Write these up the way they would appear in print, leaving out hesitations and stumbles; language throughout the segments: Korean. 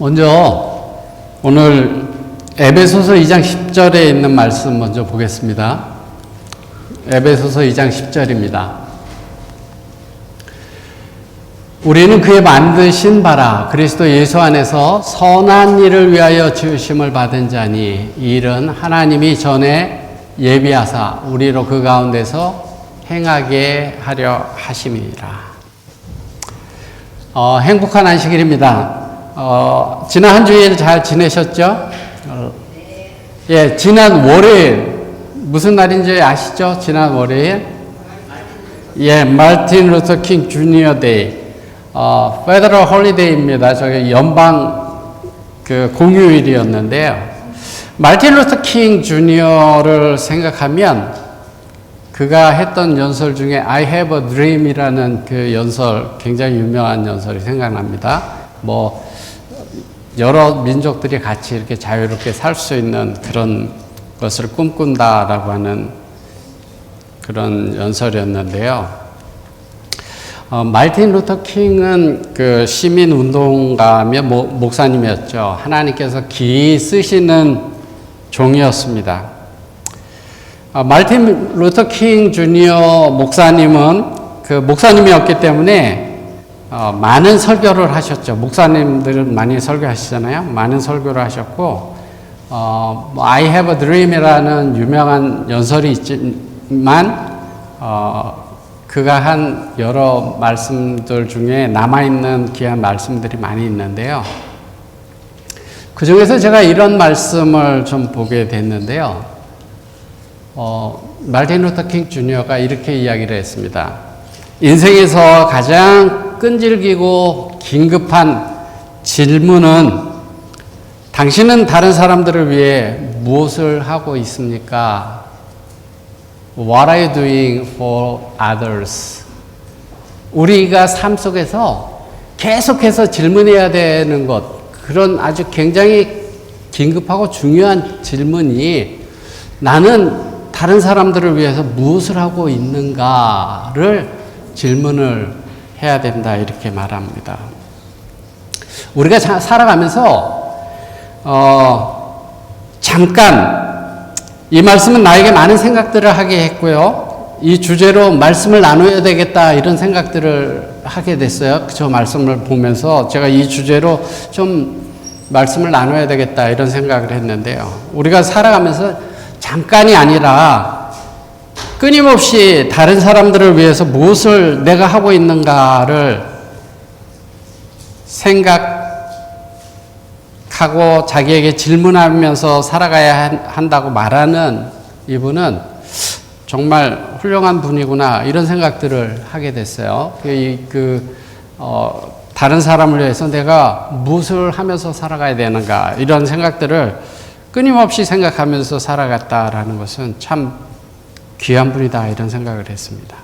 먼저 오늘 에베소서 2장 10절에 있는 말씀 먼저 보겠습니다. 에베소서 2장 10절입니다. 우리는 그의 만드신 바라 그리스도 예수 안에서 선한 일을 위하여 지으심을 받은 자니 이 일은 하나님이 전에 예비하사 우리로 그 가운데서 행하게 하려 하심이라. 행복한 안식일입니다. 지난 한 주일 잘 지내셨죠? 예, 지난 월요일 무슨 날인지 아시죠? 지난 월요일? 예, 마틴 루터 킹 주니어 데이. 페더럴 홀리데이입니다. 저기 연방 공휴일이었는데요. 마틴 루터 킹 주니어를 생각하면 그가 했던 연설 중에 I have a dream이라는 그 연설, 굉장히 유명한 연설이 생각납니다. 여러 민족들이 같이 이렇게 자유롭게 살 수 있는 그런 것을 꿈꾼다라고 하는 그런 연설이었는데요. 마틴 루터 킹은 그 시민 운동가며 목사님이었죠. 하나님께서 기이 쓰시는 종이었습니다. 마틴 루터 킹 주니어 목사님은 그 목사님이었기 때문에 많은 설교를 하셨죠. 목사님들은 많이 설교하시잖아요. 많은 설교를 하셨고, I have a dream이라는 유명한 연설이 있지만, 그가 한 여러 말씀들 중에 남아있는 귀한 말씀들이 많이 있는데요. 그 중에서 제가 이런 말씀을 좀 보게 됐는데요. 마틴 루터 킹 주니어가 이렇게 이야기를 했습니다. 인생에서 가장 끈질기고 긴급한 질문은 당신은 다른 사람들을 위해 무엇을 하고 있습니까? What are you doing for others? 우리가 삶 속에서 계속해서 질문해야 되는 것, 그런 아주 굉장히 긴급하고 중요한 질문이 나는 다른 사람들을 위해서 무엇을 하고 있는가를 질문을 해야 된다, 이렇게 말합니다. 우리가 살아가면서 잠깐 이 말씀은 나에게 많은 생각들을 하게 했고요. 이 주제로 말씀을 나눠야 되겠다, 이런 생각들을 하게 됐어요. 저 말씀을 보면서 제가 이 주제로 좀 말씀을 나눠야 되겠다, 이런 생각을 했는데요. 우리가 살아가면서 잠깐이 아니라 끊임없이 다른 사람들을 위해서 무엇을 내가 하고 있는가를 생각하고 자기에게 질문하면서 살아가야 한다고 말하는 이분은 정말 훌륭한 분이구나, 이런 생각들을 하게 됐어요. 다른 사람을 위해서 내가 무엇을 하면서 살아가야 되는가, 이런 생각들을 끊임없이 생각하면서 살아갔다라는 것은 참 귀한 분이다, 이런 생각을 했습니다.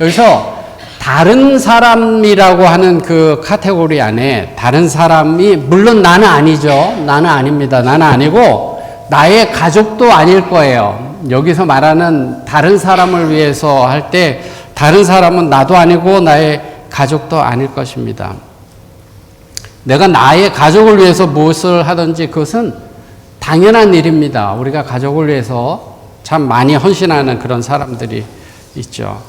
여기서 다른 사람이라고 하는 그 카테고리 안에 다른 사람이, 물론 나는 아니죠. 나는 아닙니다. 나는 아니고 나의 가족도 아닐 거예요. 여기서 말하는 다른 사람을 위해서 할 때 다른 사람은 나도 아니고 나의 가족도 아닐 것입니다. 내가 나의 가족을 위해서 무엇을 하든지 그것은 당연한 일입니다. 우리가 가족을 위해서 참 많이 헌신하는 그런 사람들이 있죠.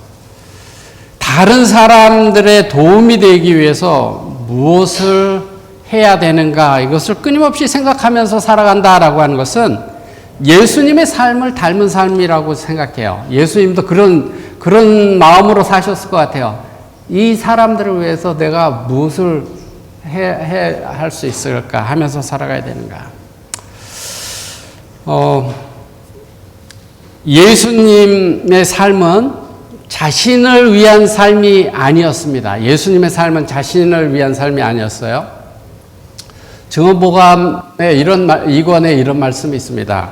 다른 사람들의 도움이 되기 위해서 무엇을 해야 되는가, 이것을 끊임없이 생각하면서 살아간다라고 하는 것은 예수님의 삶을 닮은 삶이라고 생각해요. 예수님도 그런 마음으로 사셨을 것 같아요. 이 사람들을 위해서 내가 무엇을 할 수 있을까 하면서 살아가야 되는가. 예수님의 삶은 자신을 위한 삶이 아니었습니다. 예수님의 삶은 자신을 위한 삶이 아니었어요. 증언보감에 2권에 이런 말씀이 있습니다.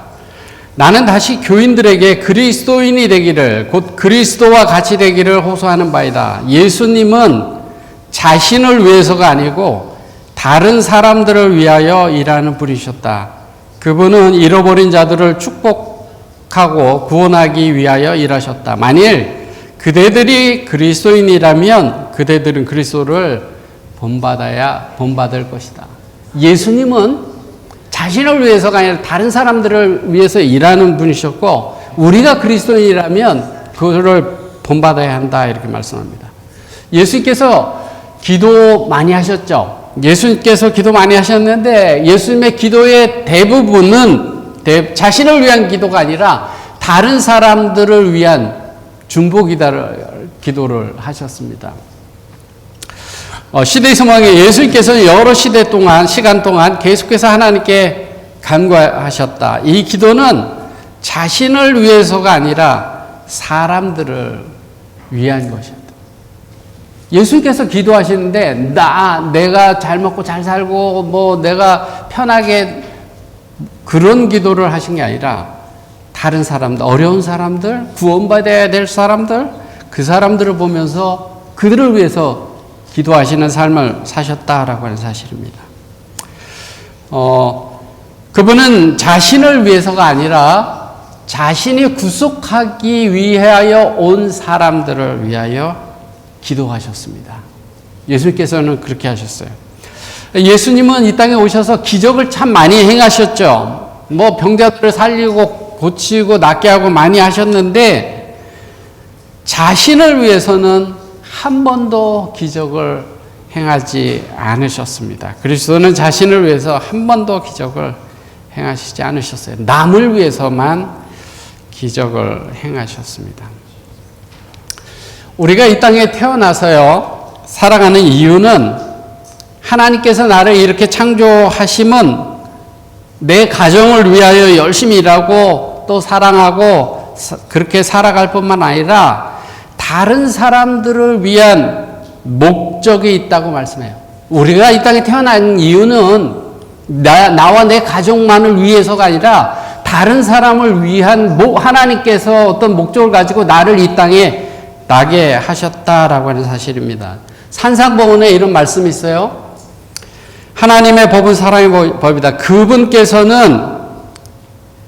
나는 다시 교인들에게 그리스도인이 되기를, 곧 그리스도와 같이 되기를 호소하는 바이다. 예수님은 자신을 위해서가 아니고 다른 사람들을 위하여 일하는 분이셨다. 그분은 잃어버린 자들을 축복하고 구원하기 위하여 일하셨다. 만일 그대들이 그리스도인이라면 그대들은 그리스도를 본받을 것이다. 예수님은 자신을 위해서가 아니라 다른 사람들을 위해서 일하는 분이셨고, 우리가 그리스도인이라면 그거를 본받아야 한다 이렇게 말씀합니다. 예수님께서 기도 많이 하셨죠. 예수님께서 기도 많이 하셨는데 예수님의 기도의 대부분은 자신을 위한 기도가 아니라 다른 사람들을 위한 중보 기도를 하셨습니다. 시대의 소망에 예수님께서 여러 시간 동안 계속해서 하나님께 간구하셨다. 이 기도는 자신을 위해서가 아니라 사람들을 위한 것이었다. 예수님께서 기도하시는데 내가 잘 먹고 잘 살고 내가 편하게 그런 기도를 하신 게 아니라 다른 사람들, 어려운 사람들, 구원받아야 될 사람들, 그 사람들을 보면서 그들을 위해서 기도하시는 삶을 사셨다라고 하는 사실입니다. 그분은 자신을 위해서가 아니라 자신이 구속하기 위하여 온 사람들을 위하여 기도하셨습니다. 예수님께서는 그렇게 하셨어요. 예수님은 이 땅에 오셔서 기적을 참 많이 행하셨죠. 병자들을 살리고 고치고 낫게 하고 많이 하셨는데 자신을 위해서는 한 번도 기적을 행하지 않으셨습니다. 그리스도는 자신을 위해서 한 번도 기적을 행하시지 않으셨어요. 남을 위해서만 기적을 행하셨습니다. 우리가 이 땅에 태어나서요, 살아가는 이유는 하나님께서 나를 이렇게 창조하심은 내 가정을 위하여 열심히 일하고 또 사랑하고 그렇게 살아갈 뿐만 아니라 다른 사람들을 위한 목적이 있다고 말씀해요. 우리가 이 땅에 태어난 이유는 나와 내 가족만을 위해서가 아니라 다른 사람을 위한 하나님께서 어떤 목적을 가지고 나를 이 땅에 나게 하셨다라고 하는 사실입니다. 산상보훈에 이런 말씀이 있어요. 하나님의 법은 사랑의 법이다. 그분께서는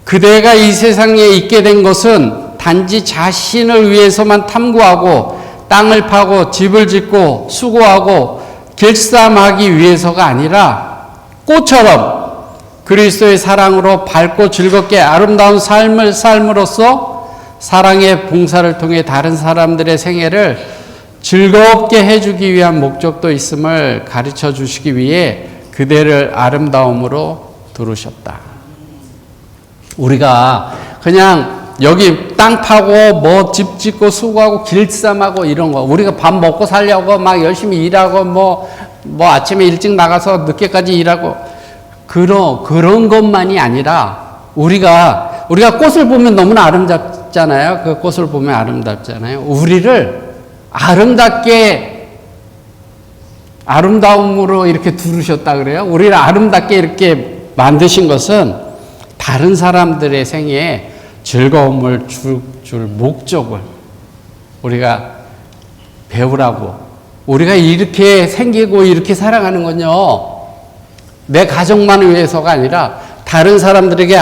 그대가 이 세상에 있게 된 것은 단지 자신을 위해서만 탐구하고 땅을 파고 집을 짓고 수고하고 길쌈하기 위해서가 아니라 꽃처럼 그리스도의 사랑으로 밝고 즐겁게 아름다운 삶을 삶으로써 사랑의 봉사를 통해 다른 사람들의 생애를 즐겁게 해주기 위한 목적도 있음을 가르쳐 주시기 위해 그대를 아름다움으로 두르셨다. 우리가 그냥 여기 땅 파고 집 짓고 수고하고 길쌈하고 이런 거, 우리가 밥 먹고 살려고 막 열심히 일하고 아침에 일찍 나가서 늦게까지 일하고 그런 것만이 아니라 우리가 꽃을 보면 너무나 아름답잖아요. 그 꽃을 보면 아름답잖아요. 우리를 아름다움으로 이렇게 두르셨다 그래요. 우리를 아름답게 이렇게 만드신 것은 다른 사람들의 생애에 즐거움을 줄 목적을 우리가 배우라고. 우리가 이렇게 생기고 이렇게 살아가는 건요, 내 가족만을 위해서가 아니라 다른 사람들에게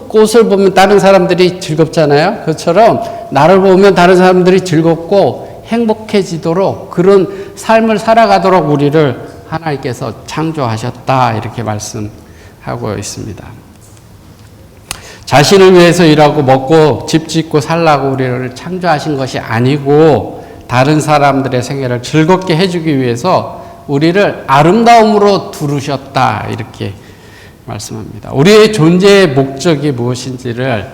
꽃을 보면 다른 사람들이 즐겁잖아요. 그것처럼 나를 보면 다른 사람들이 즐겁고 행복해지도록 그런 삶을 살아가도록 우리를 하나님께서 창조하셨다 이렇게 말씀하고 있습니다. 자신을 위해서 일하고 먹고 집 짓고 살라고 우리를 창조하신 것이 아니고 다른 사람들의 생애를 즐겁게 해주기 위해서 우리를 아름다움으로 두르셨다 이렇게 말씀합니다. 우리의 존재의 목적이 무엇인지를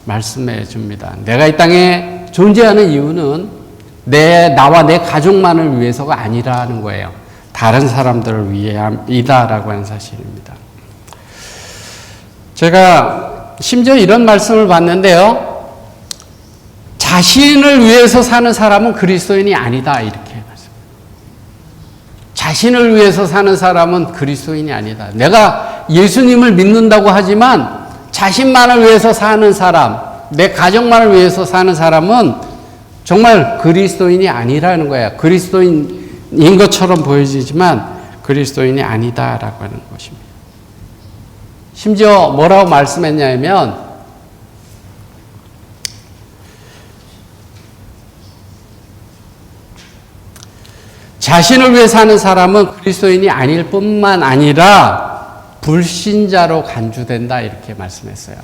말씀해 줍니다. 내가 이 땅에 존재하는 이유는 나와 내 가족만을 위해서가 아니라는 거예요. 다른 사람들을 위함이다라고 하는 사실입니다. 제가 심지어 이런 말씀을 봤는데요. 자신을 위해서 사는 사람은 그리스도인이 아니다 이렇게 말씀합니다. 자신을 위해서 사는 사람은 그리스도인이 아니다. 내가 예수님을 믿는다고 하지만 자신만을 위해서 사는 사람, 내 가족만을 위해서 사는 사람은 정말 그리스도인이 아니라는 거예요. 그리스도인인 것처럼 보여지지만 그리스도인이 아니다라고 하는 것입니다. 심지어 뭐라고 말씀했냐면 자신을 위해 사는 사람은 그리스도인이 아닐 뿐만 아니라 불신자로 간주된다 이렇게 말씀했어요.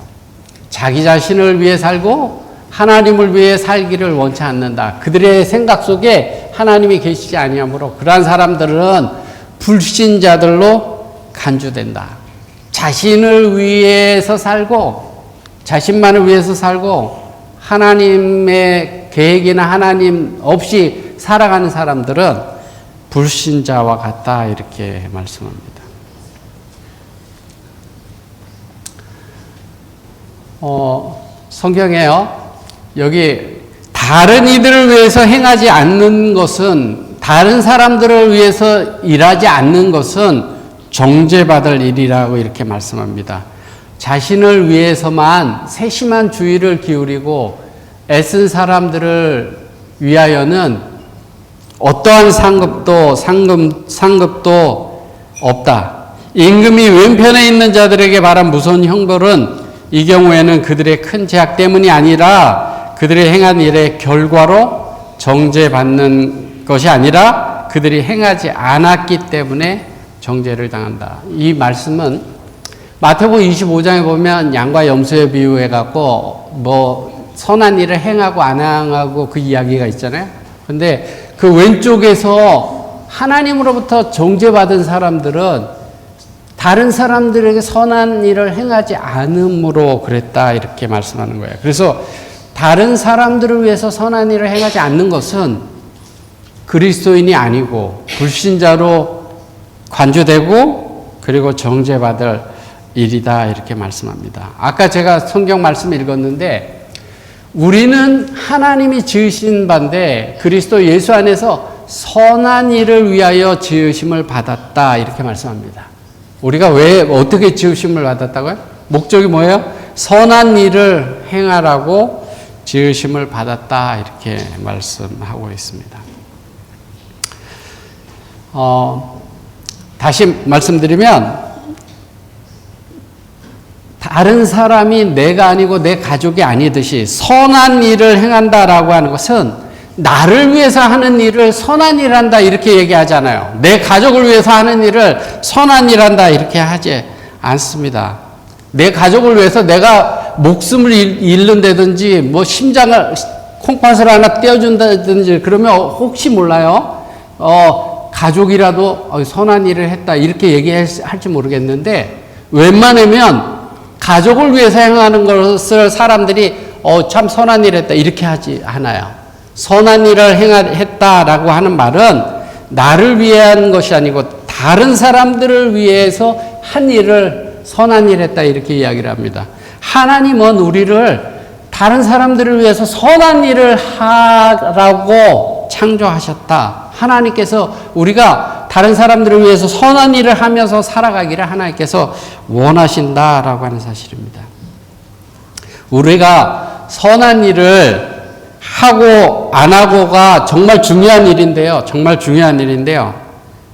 자기 자신을 위해 살고 하나님을 위해 살기를 원치 않는다. 그들의 생각 속에 하나님이 계시지 아니하므로 그러한 사람들은 불신자들로 간주된다. 자신을 위해서 살고 자신만을 위해서 살고 하나님의 계획이나 하나님 없이 살아가는 사람들은 불신자와 같다 이렇게 말씀합니다. 성경에요. 여기 다른 이들을 위해서 행하지 않는 것은 다른 사람들을 위해서 일하지 않는 것은 정죄받을 일이라고 이렇게 말씀합니다. 자신을 위해서만 세심한 주의를 기울이고 애쓴 사람들을 위하여는 어떠한 상급도 없다. 임금이 왼편에 있는 자들에게 말한 무서운 형벌은 이 경우에는 그들의 큰 죄악 때문이 아니라 그들이 행한 일의 결과로 정죄받는 것이 아니라 그들이 행하지 않았기 때문에 정죄를 당한다. 이 말씀은 마태복음 25장에 보면 양과 염소에 비유해갖고 선한 일을 행하고 안 행하고 그 이야기가 있잖아요. 근데 그 왼쪽에서 하나님으로부터 정죄받은 사람들은 다른 사람들에게 선한 일을 행하지 않음으로 그랬다 이렇게 말씀하는 거예요. 그래서 다른 사람들을 위해서 선한 일을 행하지 않는 것은 그리스도인이 아니고 불신자로 관주되고 그리고 정죄받을 일이다 이렇게 말씀합니다. 아까 제가 성경 말씀 읽었는데 우리는 하나님이 지으신 바인데 그리스도 예수 안에서 선한 일을 위하여 지으심을 받았다 이렇게 말씀합니다. 우리가 왜 어떻게 지으심을 받았다고요? 목적이 뭐예요? 선한 일을 행하라고 지으심을 받았다 이렇게 말씀하고 있습니다. 다시 말씀드리면 다른 사람이 내가 아니고 내 가족이 아니듯이 선한 일을 행한다라고 하는 것은 나를 위해서 하는 일을 선한 일 한다 이렇게 얘기하잖아요. 내 가족을 위해서 하는 일을 선한 일 한다 이렇게 하지 않습니다. 내 가족을 위해서 내가 목숨을 잃는다든지 심장을 콩팥을 하나 떼어준다든지 그러면 혹시 몰라요. 가족이라도 선한 일을 했다 이렇게 얘기할지 모르겠는데 웬만하면 가족을 위해서 행하는 것을 사람들이 참 선한 일 했다 이렇게 하지 않아요. 선한 일을 했다라고 하는 말은 나를 위한 것이 아니고 다른 사람들을 위해서 한 일을 선한 일 했다 이렇게 이야기를 합니다. 하나님은 우리를 다른 사람들을 위해서 선한 일을 하라고 창조하셨다. 하나님께서 우리가 다른 사람들을 위해서 선한 일을 하면서 살아가기를 하나님께서 원하신다라고 하는 사실입니다. 우리가 선한 일을 하고 안 하고가 정말 중요한 일인데요. 정말 중요한 일인데요.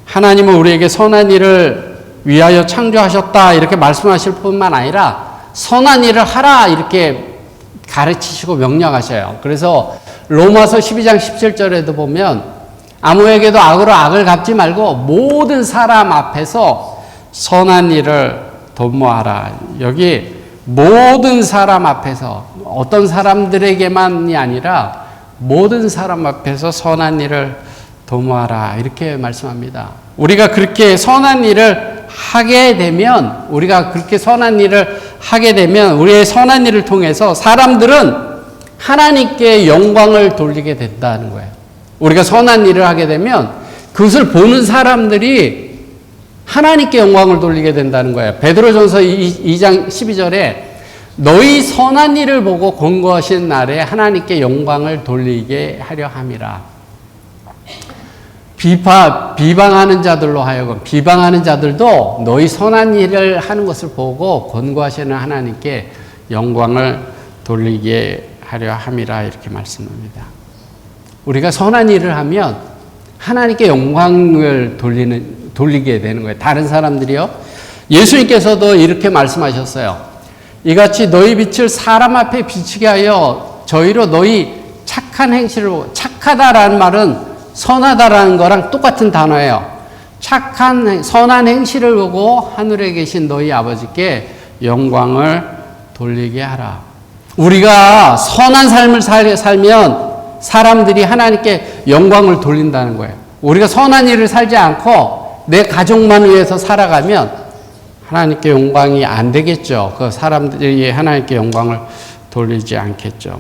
하나님은 우리에게 선한 일을 위하여 창조하셨다 이렇게 말씀하실 뿐만 아니라 선한 일을 하라 이렇게 가르치시고 명령하셔요. 그래서 로마서 12장 17절에도 보면 아무에게도 악으로 악을 갚지 말고 모든 사람 앞에서 선한 일을 도모하라. 여기 모든 사람 앞에서 어떤 사람들에게만이 아니라 모든 사람 앞에서 선한 일을 도모하라 이렇게 말씀합니다. 우리가 그렇게 선한 일을 하게 되면 우리의 선한 일을 통해서 사람들은 하나님께 영광을 돌리게 된다는 거예요. 우리가 선한 일을 하게 되면 그것을 보는 사람들이 하나님께 영광을 돌리게 된다는 거예요. 베드로전서 2장 12절에 너희 선한 일을 보고 권고하신 날에 하나님께 영광을 돌리게 하려 함이라. 비방하는 자들로 하여금 비방하는 자들도 너희 선한 일을 하는 것을 보고 권고하시는 하나님께 영광을 돌리게 하려 함이라 이렇게 말씀합니다. 우리가 선한 일을 하면 하나님께 영광을 돌리게 되는 거예요. 다른 사람들이요. 예수님께서도 이렇게 말씀하셨어요. 이같이 너희 빛을 사람 앞에 비치게 하여 저희로 너희 착한 행실을 보고, 착하다라는 말은 선하다라는 거랑 똑같은 단어예요. 선한 행실을 보고 하늘에 계신 너희 아버지께 영광을 돌리게 하라. 우리가 선한 삶을 살면 사람들이 하나님께 영광을 돌린다는 거예요. 우리가 선한 일을 살지 않고 내 가족만 위해서 살아가면 하나님께 영광이 안 되겠죠. 그 사람들이 하나님께 영광을 돌리지 않겠죠.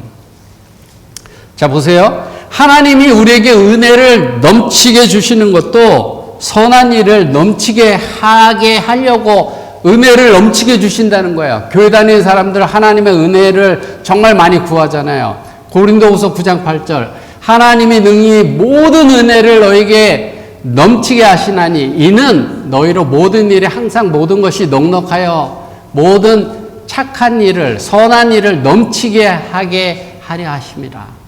자, 보세요. 하나님이 우리에게 은혜를 넘치게 주시는 것도 선한 일을 넘치게 하게 하려고 은혜를 넘치게 주신다는 거예요. 교회 다니는 사람들 하나님의 은혜를 정말 많이 구하잖아요. 고린도후서 9장 8절 하나님이 능히 모든 은혜를 너에게 넘치게 하시나니 이는 너희로 모든 일에 항상 모든 것이 넉넉하여 모든 착한 일을 선한 일을 넘치게 하게 하려 하심이라.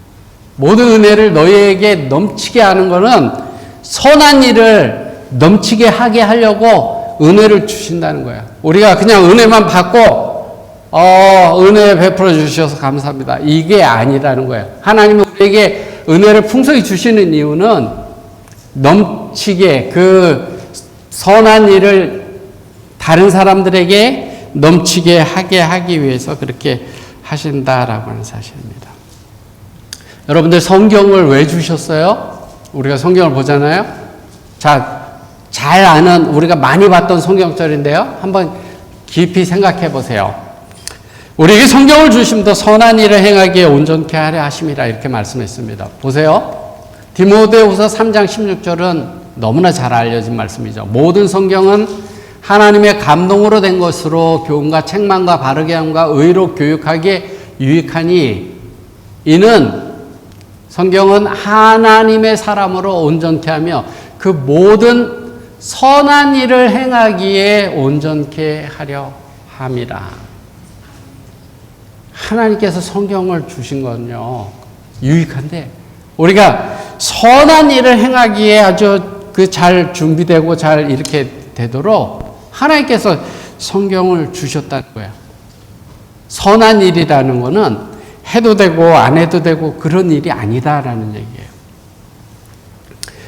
모든 은혜를 너희에게 넘치게 하는 것은 선한 일을 넘치게 하게 하려고 은혜를 주신다는 거예요. 우리가 그냥 은혜만 받고 은혜 베풀어 주셔서 감사합니다. 이게 아니라는 거예요. 하나님은 우리에게 은혜를 풍성히 주시는 이유는 넘치게 그 선한 일을 다른 사람들에게 넘치게 하게 하기 위해서 그렇게 하신다라고 하는 사실입니다. 여러분들 성경을 왜 주셨어요? 우리가 성경을 보잖아요. 자, 잘 아는 우리가 많이 봤던 성경절인데요. 한번 깊이 생각해 보세요. 우리에게 성경을 주심도 선한 일을 행하기에 온전케 하려 하심이라 이렇게 말씀했습니다. 보세요. 디모데후서 3장 16절은 너무나 잘 알려진 말씀이죠. 모든 성경은 하나님의 감동으로 된 것으로 교훈과 책망과 바르게 함과 의로 교육하기에 유익하니 이는 성경은 하나님의 사람으로 온전케 하며 그 모든 선한 일을 행하기에 온전케 하려 함이라. 하나님께서 성경을 주신 건요, 유익한데, 우리가 선한 일을 행하기에 아주 잘 준비되고 잘 이렇게 되도록 하나님께서 성경을 주셨다는 거예요. 선한 일이라는 거는 해도 되고 안 해도 되고 그런 일이 아니다라는 얘기예요.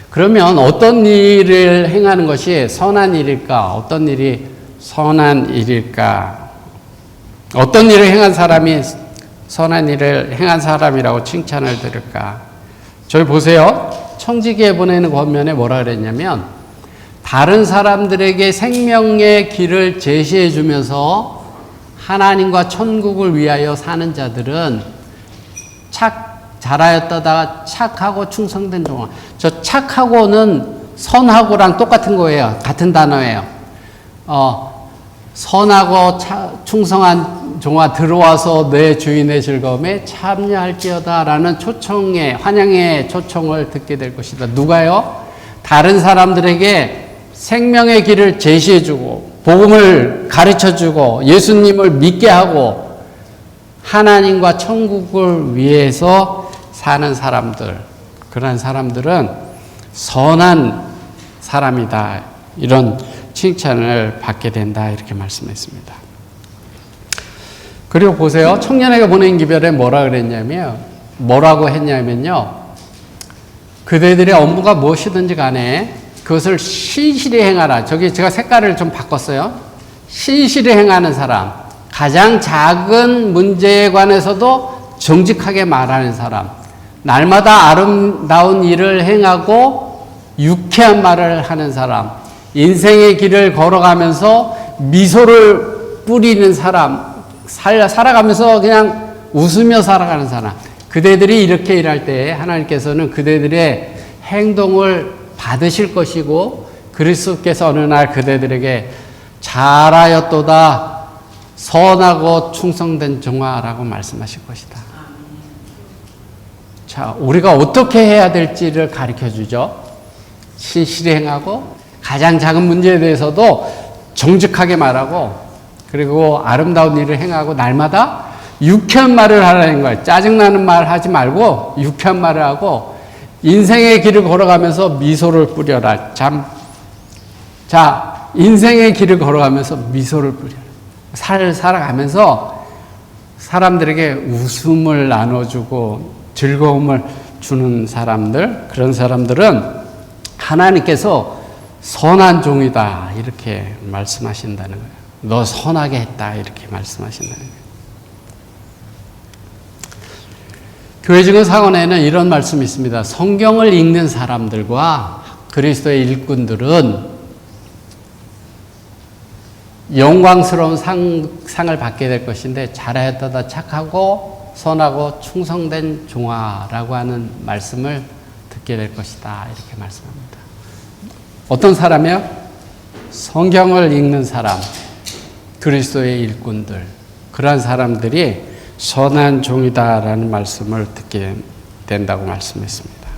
그러면 어떤 일을 행하는 것이 선한 일일까? 어떤 일이 선한 일일까? 어떤 일을 행한 사람이 선한 일을 행한 사람이라고 칭찬을 들을까? 저희 보세요. 청지기에 보내는 권면에 뭐라 그랬냐면 다른 사람들에게 생명의 길을 제시해 주면서 하나님과 천국을 위하여 사는 자들은 잘하였다가 착하고 충성된 종아. 저 착하고는 선하고랑 똑같은 거예요. 같은 단어예요. 선하고 충성한 종아 들어와서 내 주인의 즐거움에 참여할지어다라는 초청의 환영의 초청을 듣게 될 것이다. 누가요? 다른 사람들에게 생명의 길을 제시해주고 복음을 가르쳐주고 예수님을 믿게 하고 하나님과 천국을 위해서 사는 사람들, 그런 사람들은 선한 사람이다. 이런 칭찬을 받게 된다. 이렇게 말씀했습니다. 그리고 보세요. 청년에게 보낸 기별에 뭐라고 했냐면요. 그대들의 업무가 무엇이든지 간에 그것을 신실히 행하라. 저기 제가 색깔을 좀 바꿨어요. 신실히 행하는 사람. 가장 작은 문제에 관해서도 정직하게 말하는 사람. 날마다 아름다운 일을 행하고 유쾌한 말을 하는 사람. 인생의 길을 걸어가면서 미소를 뿌리는 사람. 살아가면서 그냥 웃으며 살아가는 사람. 그대들이 이렇게 일할 때 하나님께서는 그대들의 행동을 받으실 것이고 그리스도께서 어느 날 그대들에게 잘하였도다 선하고 충성된 종아라고 말씀하실 것이다. 자, 우리가 어떻게 해야 될지를 가르쳐 주죠. 신실히 행하고 가장 작은 문제에 대해서도 정직하게 말하고 그리고 아름다운 일을 행하고 날마다 유쾌한 말을 하라는 거예요. 짜증나는 말 하지 말고 유쾌한 말을 하고 인생의 길을 걸어가면서 미소를 뿌려라. 자, 인생의 길을 걸어가면서 미소를 뿌려라. 살아가면서 사람들에게 웃음을 나눠주고 즐거움을 주는 사람들, 그런 사람들은 하나님께서 선한 종이다 이렇게 말씀하신다는 거예요. 너 선하게 했다 이렇게 말씀하신다는 거예요. 교회 증언 상원에는 이런 말씀이 있습니다. 성경을 읽는 사람들과 그리스도의 일꾼들은 영광스러운 상을 받게 될 것인데 잘하였다 착하고 선하고 충성된 종아라고 하는 말씀을 듣게 될 것이다 이렇게 말씀합니다. 어떤 사람이요? 성경을 읽는 사람, 그리스도의 일꾼들, 그러한 사람들이 선한 종이다라는 말씀을 듣게 된다고 말씀했습니다.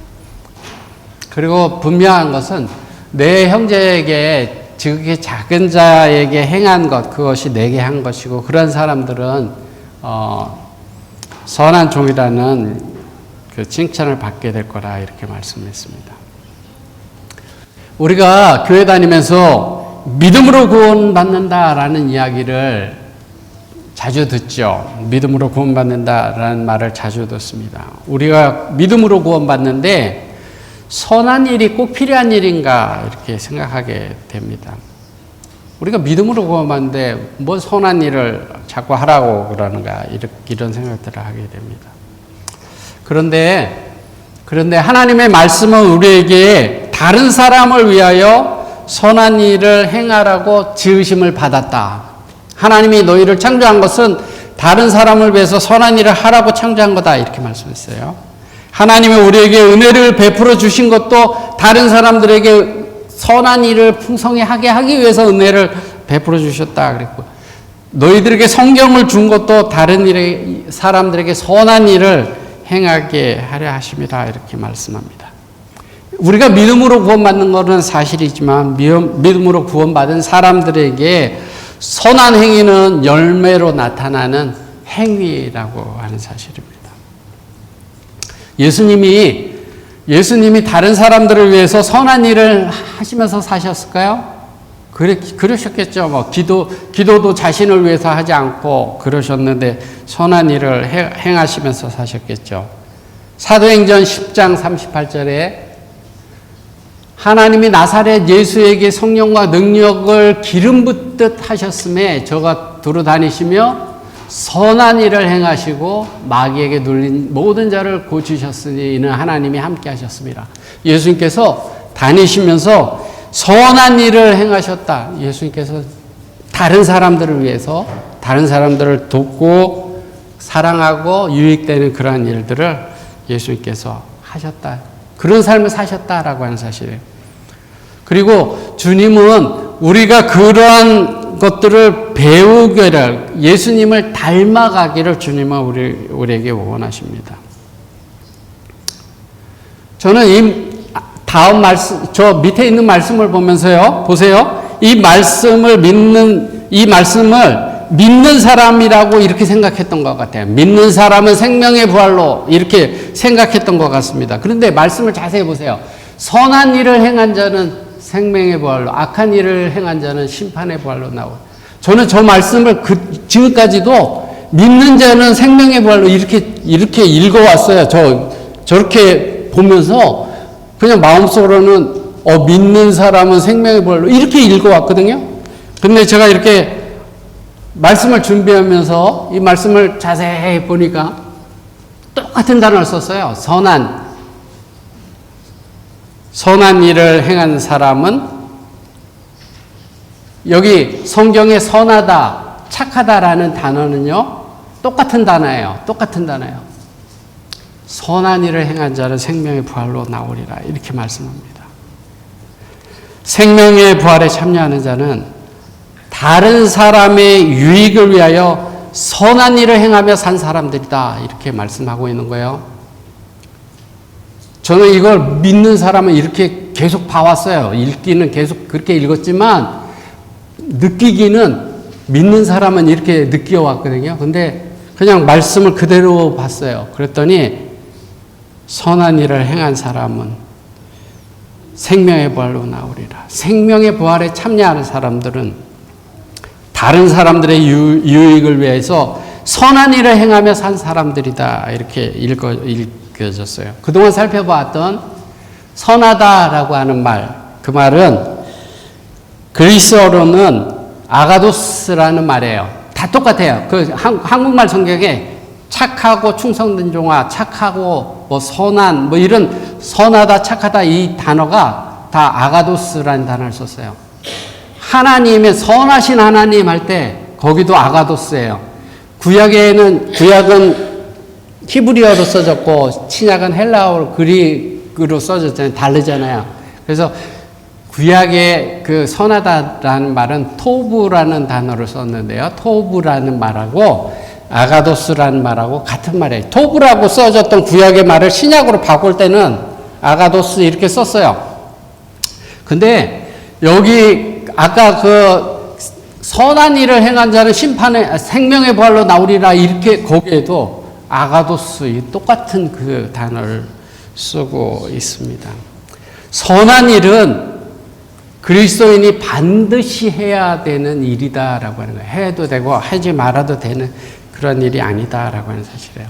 그리고 분명한 것은 내 형제에게 지극히 작은 자에게 행한 것, 그것이 내게 한 것이고 그런 사람들은 선한 종이라는 그 칭찬을 받게 될 거라 이렇게 말씀했습니다. 우리가 교회 다니면서 믿음으로 구원받는다라는 이야기를 자주 듣죠. 믿음으로 구원받는다라는 말을 자주 듣습니다. 우리가 믿음으로 구원받는데 선한 일이 꼭 필요한 일인가 이렇게 생각하게 됩니다. 우리가 믿음으로 구원받는데 뭐 선한 일을 자꾸 하라고 그러는가 이런 생각들을 하게 됩니다. 그런데 하나님의 말씀은 우리에게 다른 사람을 위하여 선한 일을 행하라고 지으심을 받았다. 하나님이 너희를 창조한 것은 다른 사람을 위해서 선한 일을 하라고 창조한 거다 이렇게 말씀했어요. 하나님이 우리에게 은혜를 베풀어 주신 것도 다른 사람들에게 선한 일을 풍성히 하게 하기 위해서 은혜를 베풀어 주셨다 그랬고, 너희들에게 성경을 준 것도 다른 사람들에게 선한 일을 행하게 하려 하심이라 이렇게 말씀합니다. 우리가 믿음으로 구원받는 것은 사실이지만 믿음으로 구원받은 사람들에게 선한 행위는 열매로 나타나는 행위라고 하는 사실입니다. 예수님이 다른 사람들을 위해서 선한 일을 하시면서 사셨을까요? 그러셨겠죠. 뭐 기도도 자신을 위해서 하지 않고 그러셨는데 선한 일을 행하시면서 사셨겠죠. 사도행전 10장 38절에 하나님이 나사렛 예수에게 성령과 능력을 기름 붓듯 하셨음에 저가 두루 다니시며 선한 일을 행하시고 마귀에게 눌린 모든 자를 고치셨으니 이는 하나님이 함께 하셨습니다. 예수님께서 다니시면서 선한 일을 행하셨다. 예수님께서 다른 사람들을 위해서 다른 사람들을 돕고 사랑하고 유익되는 그러한 일들을 예수님께서 하셨다. 그런 삶을 사셨다라고 하는 사실이에요. 그리고 주님은 우리가 그러한 것들을 배우기를, 예수님을 닮아가기를 주님은 우리에게 원하십니다. 저는 이 다음 말씀, 저 밑에 있는 말씀을 보면서요, 보세요. 이 말씀을 믿는 사람이라고 이렇게 생각했던 것 같아요. 믿는 사람은 생명의 부활로 이렇게 생각했던 것 같습니다. 그런데 말씀을 자세히 보세요. 선한 일을 행한 자는 생명의 부활로, 악한 일을 행한 자는 심판의 부활로 나오고. 저는 저 말씀을 지금까지도 믿는 자는 생명의 부활로 이렇게 읽어왔어요. 저렇게 보면서 그냥 마음속으로는 믿는 사람은 생명의 부활로 이렇게 읽어왔거든요. 근데 제가 이렇게 말씀을 준비하면서 이 말씀을 자세히 보니까 똑같은 단어를 썼어요. 선한 일을 행한 사람은, 여기 성경에 선하다, 착하다라는 단어는요, 똑같은 단어예요. 선한 일을 행한 자는 생명의 부활로 나오리라. 이렇게 말씀합니다. 생명의 부활에 참여하는 자는 다른 사람의 유익을 위하여 선한 일을 행하며 산 사람들이다. 이렇게 말씀하고 있는 거예요. 저는 이걸 믿는 사람은 이렇게 계속 봐왔어요. 읽기는 계속 그렇게 읽었지만 느끼기는 믿는 사람은 이렇게 느껴왔거든요. 근데 그냥 말씀을 그대로 봤어요. 그랬더니 선한 일을 행한 사람은 생명의 부활로 나오리라. 생명의 부활에 참여하는 사람들은 다른 사람들의 유익을 위해서 선한 일을 행하며 산 사람들이다. 이렇게 느껴졌어요. 그동안 살펴봤던 선하다라고 하는 말, 그 말은 그리스어로는 아가도스라는 말이에요. 다 똑같아요. 그 한국말 성경에 착하고 충성된 종아, 착하고 뭐 선한, 뭐 이런 선하다, 착하다 이 단어가 다 아가도스라는 단어를 썼어요. 하나님의 선하신 하나님 할 때 거기도 아가도스예요. 구약은 히브리어로 써졌고 신약은 헬라어로 그리스어로 써졌잖아요. 다르잖아요. 그래서 구약의 그 선하다라는 말은 토브라는 단어를 썼는데요. 토브라는 말하고 아가도스라는 말하고 같은 말이에요. 토브라고 써졌던 구약의 말을 신약으로 바꿀 때는 아가도스 이렇게 썼어요. 근데 여기 아까 그 선한 일을 행한 자는 심판의 생명의 부활로 나오리라 이렇게 거기에도 아가도스 똑같은 그 단어를 쓰고 있습니다. 선한 일은 그리스도인이 반드시 해야 되는 일이다라고 하는 거예요. 해도 되고 하지 말아도 되는 그런 일이 아니다라고 하는 사실이에요.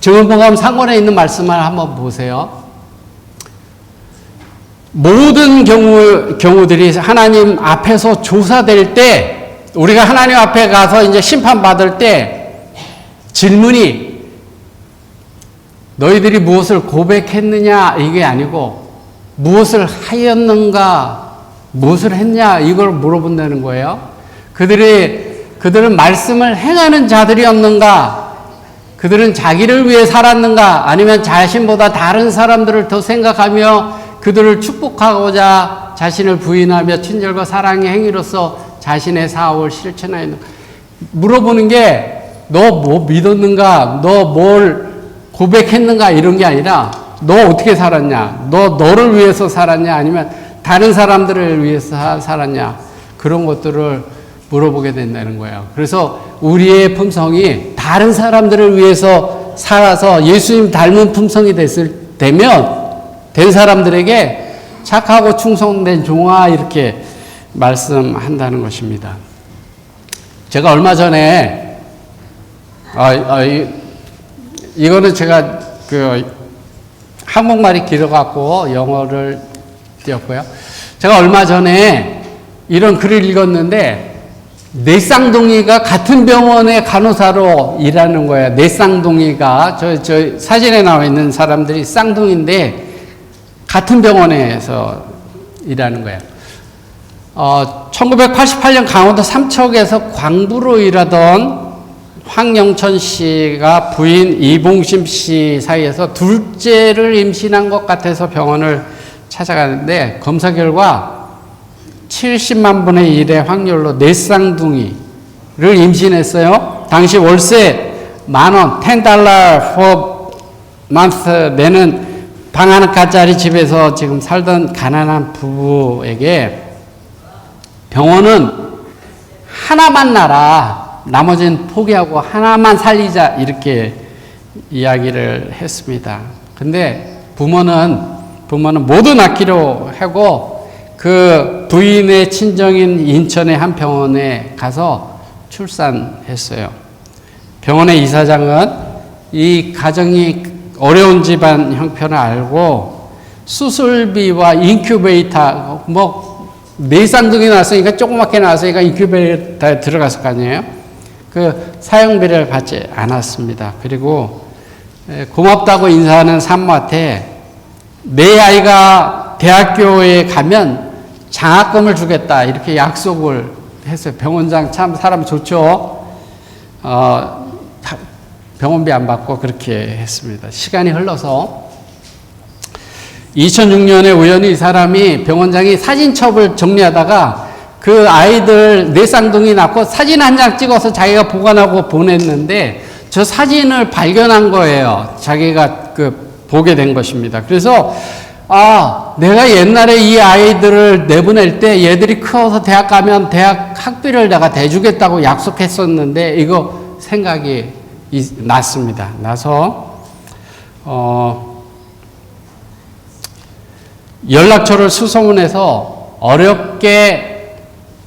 증언복음 3권에 있는 말씀을 한번 보세요. 모든 경우들이 하나님 앞에서 조사될 때 우리가 하나님 앞에 가서 이제 심판받을 때 질문이 너희들이 무엇을 고백했느냐 이게 아니고 무엇을 하였는가 무엇을 했냐 이걸 물어본다는 거예요. 그들은 말씀을 행하는 자들이었는가 그들은 자기를 위해 살았는가 아니면 자신보다 다른 사람들을 더 생각하며 그들을 축복하고자 자신을 부인하며 친절과 사랑의 행위로서 자신의 사업을 실천하였는가 물어보는 게 너 뭐 믿었는가 너 뭘 고백했는가 이런 게 아니라 너 어떻게 살았냐 너를 위해서 살았냐 아니면 다른 사람들을 위해서 살았냐 그런 것들을 물어보게 된다는 거예요. 그래서 우리의 품성이 다른 사람들을 위해서 살아서 예수님 닮은 품성이 된 사람들에게 착하고 충성된 종아 이렇게 말씀한다는 것입니다. 제가 얼마 전에 이거는 제가 한국말이 길어갖고 영어를 띄었고요. 제가 얼마 전에 이런 글을 읽었는데 네 쌍둥이가 같은 병원의 간호사로 일하는 거예요. 네 쌍둥이가 저 사진에 나와 있는 사람들이 쌍둥이인데 같은 병원에서 일하는 거예요. 1988년 강원도 삼척에서 광부로 일하던 황영천 씨가 부인 이봉심 씨 사이에서 둘째를 임신한 것 같아서 병원을 찾아가는데 검사 결과 70만 분의 1의 확률로 네 쌍둥이를 임신했어요. 당시 월세 $10,000 for month 내는 방 하나짜리 집에서 지금 살던 가난한 부부에게 병원은 하나만 낳아라. 나머지는 포기하고 하나만 살리자. 이렇게 이야기를 했습니다. 근데 부모는 모두 낳기로 하고 그 부인의 친정인 인천의 한 병원에 가서 출산했어요. 병원의 이사장은 이 가정이 어려운 집안 형편을 알고 수술비와 인큐베이터 네 쌍둥이 나왔으니까 조그맣게 나왔으니까 인큐베이터에 들어갔을 거 아니에요. 그 사용비를 받지 않았습니다. 그리고 고맙다고 인사하는 산모한테 내 아이가 대학교에 가면 장학금을 주겠다 이렇게 약속을 했어요. 병원장 참 사람 좋죠. 병원비 안 받고 그렇게 했습니다. 시간이 흘러서 2006년에 우연히 이 사람이 병원장이 사진첩을 정리하다가 그 아이들 네 쌍둥이 낳고 사진 한 장 찍어서 자기가 보관하고 보냈는데 저 사진을 발견한 거예요. 자기가 보게 된 것입니다. 그래서 내가 옛날에 이 아이들을 내보낼 때 얘들이 커서 대학 가면 대학 학비를 내가 대주겠다고 약속했었는데 이거 생각이 났습니다. 나서 연락처를 수소문해서 어렵게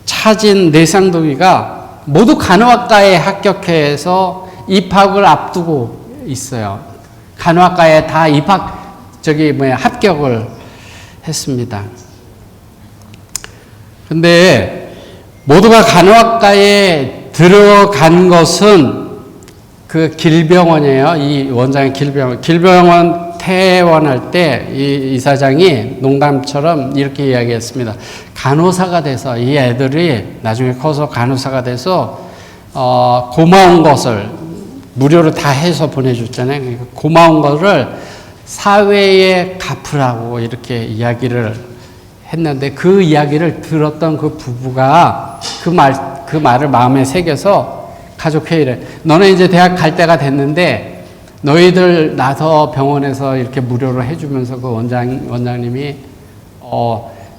찾은 네 쌍둥이가 모두 간호학과에 합격해서 입학을 앞두고 있어요. 간호학과에 다 합격을 했습니다. 근데 모두가 간호학과에 들어간 것은 그 길병원이에요. 이 원장의 길병원. 길병원 퇴원할 때 이 이사장이 농담처럼 이렇게 이야기했습니다. 간호사가 돼서 이 애들이 나중에 커서 간호사가 돼서 고마운 것을 무료로 다 해서 보내줬잖아요. 그러니까 고마운 것을 사회에 갚으라고 이렇게 이야기를 했는데 그 이야기를 들었던 그 부부가 그 말을 마음에 새겨서 가족회의를 너네 이제 대학 갈 때가 됐는데 너희들 나서 병원에서 이렇게 무료로 해주면서 그 원장님이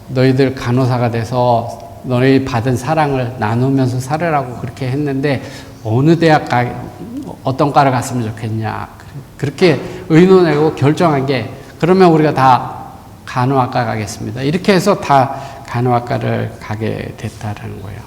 너희들 간호사가 돼서 너희 받은 사랑을 나누면서 살으라고 그렇게 했는데 어느 대학 어떤 과를 갔으면 좋겠냐 그렇게 의논하고 결정한 게 그러면 우리가 다 간호학과 가겠습니다. 이렇게 해서 다 간호학과를 가게 됐다라는 거예요.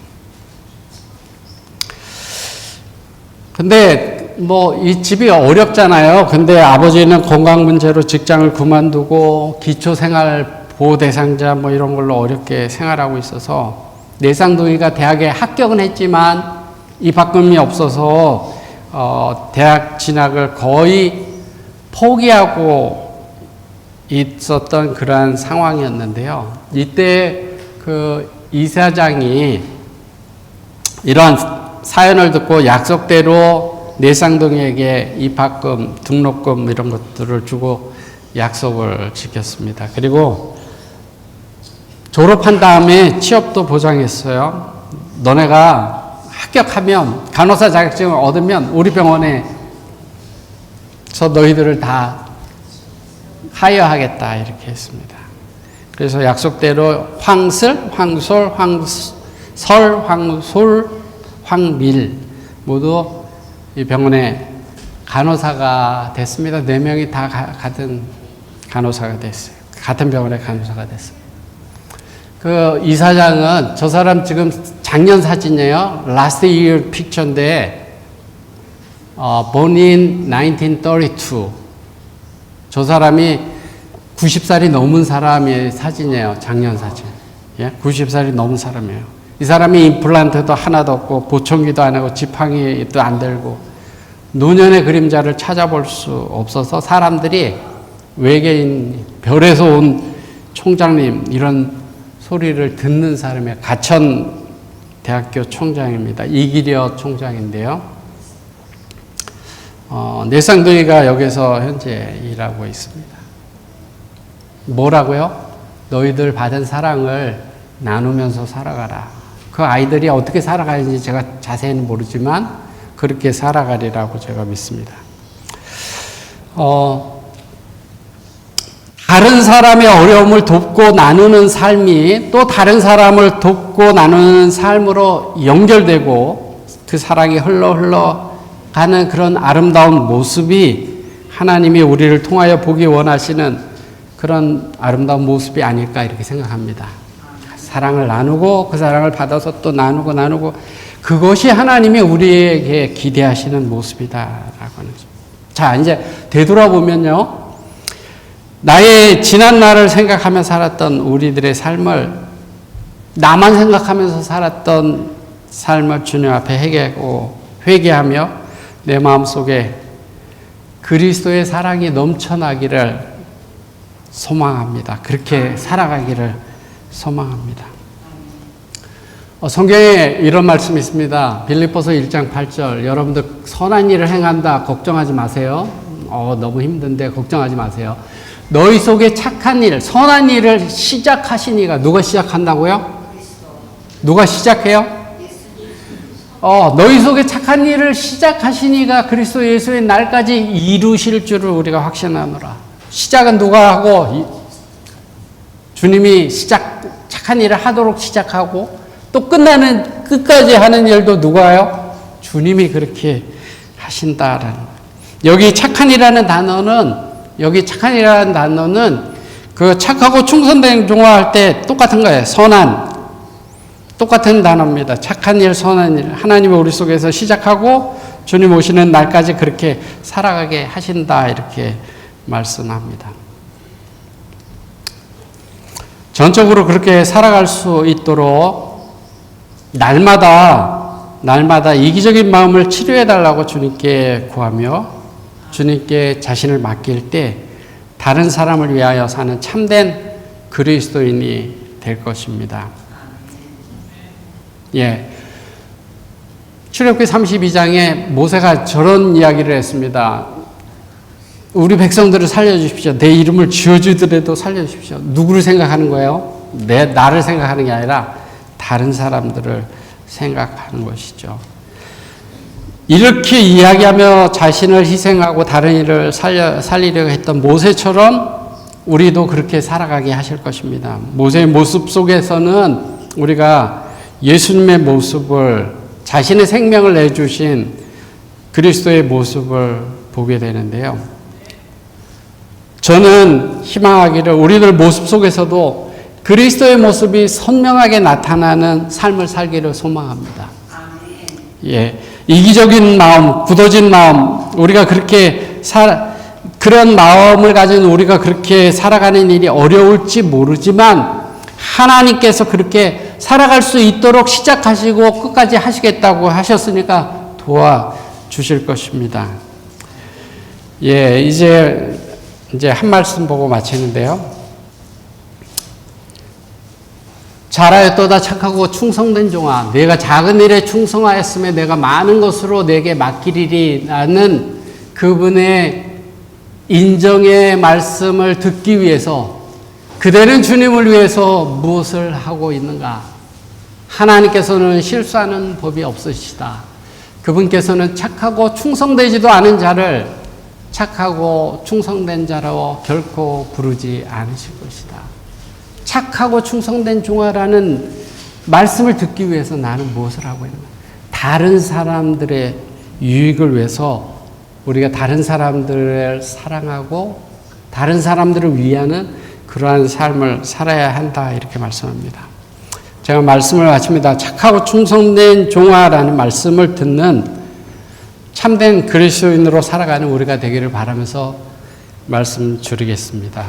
근데 이 집이 어렵잖아요. 근데 아버지는 건강 문제로 직장을 그만두고 기초생활보호 대상자 이런 걸로 어렵게 생활하고 있어서 내쌍둥이가 대학에 합격은 했지만 입학금이 없어서 대학 진학을 거의 포기하고 있었던 그러한 상황이었는데요. 이때 그 이사장이 이러한 사연을 듣고 약속대로 내쌍둥이에게 입학금, 등록금 이런 것들을 주고 약속을 지켰습니다. 그리고 졸업한 다음에 취업도 보장했어요. 너네가 합격하면 간호사 자격증을 얻으면 우리 병원에서 너희들을 다 하여하겠다 이렇게 했습니다. 그래서 약속대로 황슬, 황솔, 황설, 황솔, 황밀 모두 이 병원에 간호사가 됐습니다. 4명이 다 같은 간호사가 됐어요. 같은 병원에 간호사가 됐어요. 그 이사장은 저 사람 지금 작년 사진이에요. Last year picture인데 born in 1932. 저 사람이 90살이 넘은 사람의 사진이에요. 작년 사진. 90살이 넘은 사람이에요. 이 사람이 임플란트도 하나도 없고 보청기도 안 하고 지팡이도 안 들고 노년의 그림자를 찾아볼 수 없어서 사람들이 외계인 별에서 온 총장님 이런 소리를 듣는 사람이에요. 가천 대학교 총장입니다. 이기려 총장인데요. 내쌍둥이가 여기서 현재 일하고 있습니다. 뭐라고요? 너희들 받은 사랑을 나누면서 살아가라. 그 아이들이 어떻게 살아가는지 제가 자세히는 모르지만 그렇게 살아가리라고 제가 믿습니다. 다른 사람의 어려움을 돕고 나누는 삶이 또 다른 사람을 돕고 나누는 삶으로 연결되고 그 사랑이 흘러 가는 그런 아름다운 모습이 하나님이 우리를 통하여 보기 원하시는 그런 아름다운 모습이 아닐까 이렇게 생각합니다. 사랑을 나누고 그 사랑을 받아서 또 나누고 그것이 하나님이 우리에게 기대하시는 모습이다라고 하는 거죠. 자, 이제 되돌아보면요. 나의 지난 날을 생각하며 살았던 우리들의 삶을 나만 생각하면서 살았던 삶을 주님 앞에 회개하며 내 마음속에 그리스도의 사랑이 넘쳐나기를 소망합니다. 그렇게 살아가기를 소망합니다. 성경에 이런 말씀이 있습니다. 빌립보서 1장 8절 여러분들 선한 일을 행한다 걱정하지 마세요. 너무 힘든데 걱정하지 마세요. 너희 속에 착한 일, 선한 일을 시작하시니가 누가 시작한다고요? 누가 시작해요? 너희 속에 착한 일을 시작하시니가 그리스도 예수의 날까지 이루실 줄을 우리가 확신하노라. 시작은 누가 하고 주님이 착한 일을 하도록 시작하고 또 끝까지 하는 일도 누가요? 주님이 그렇게 하신다라는. 여기 착한이라는 단어는 그 착하고 충성된 종화할 때 똑같은 거예요. 똑같은 단어입니다. 착한 일, 선한 일. 하나님이 우리 속에서 시작하고 주님 오시는 날까지 그렇게 살아가게 하신다 이렇게 말씀합니다. 전적으로 그렇게 살아갈 수 있도록 날마다 이기적인 마음을 치료해 달라고 주님께 구하며 주님께 자신을 맡길 때 다른 사람을 위하여 사는 참된 그리스도인이 될 것입니다. 예. 출애굽기 32장에 모세가 저런 이야기를 했습니다. 우리 백성들을 살려주십시오. 내 이름을 지어주더라도 살려주십시오. 누구를 생각하는 거예요? 나를 생각하는 게 아니라 다른 사람들을 생각하는 것이죠. 이렇게 이야기하며 자신을 희생하고 다른 이를 살리려고 했던 모세처럼 우리도 그렇게 살아가게 하실 것입니다. 모세의 모습 속에서는 우리가 예수님의 모습을, 자신의 생명을 내주신 그리스도의 모습을 보게 되는데요. 저는 희망하기를 우리들 모습 속에서도 그리스도의 모습이 선명하게 나타나는 삶을 살기를 소망합니다. 예, 이기적인 마음, 굳어진 마음, 우리가 그렇게 그런 마음을 가진 우리가 그렇게 살아가는 일이 어려울지 모르지만 하나님께서 그렇게 살아갈 수 있도록 시작하시고 끝까지 하시겠다고 하셨으니까 도와주실 것입니다. 예, 이제 한 말씀 보고 마치는데요. 잘하였도다 착하고 충성된 종아, 내가 작은 일에 충성하였으며 내가 많은 것으로 내게 맡기리라는 그분의 인정의 말씀을 듣기 위해서 그대는 주님을 위해서 무엇을 하고 있는가? 하나님께서는 실수하는 법이 없으시다. 그분께서는 착하고 충성되지도 않은 자를 착하고 충성된 자로 결코 부르지 않으실 것이다. 착하고 충성된 종아라는 말씀을 듣기 위해서 나는 무엇을 하고 있는가? 다른 사람들의 유익을 위해서 우리가 다른 사람들을 사랑하고 다른 사람들을 위하는 그러한 삶을 살아야 한다 이렇게 말씀합니다. 제가 말씀을 마칩니다. 착하고 충성된 종아라는 말씀을 듣는 참된 그리스도인으로 살아가는 우리가 되기를 바라면서 말씀 줄이겠습니다.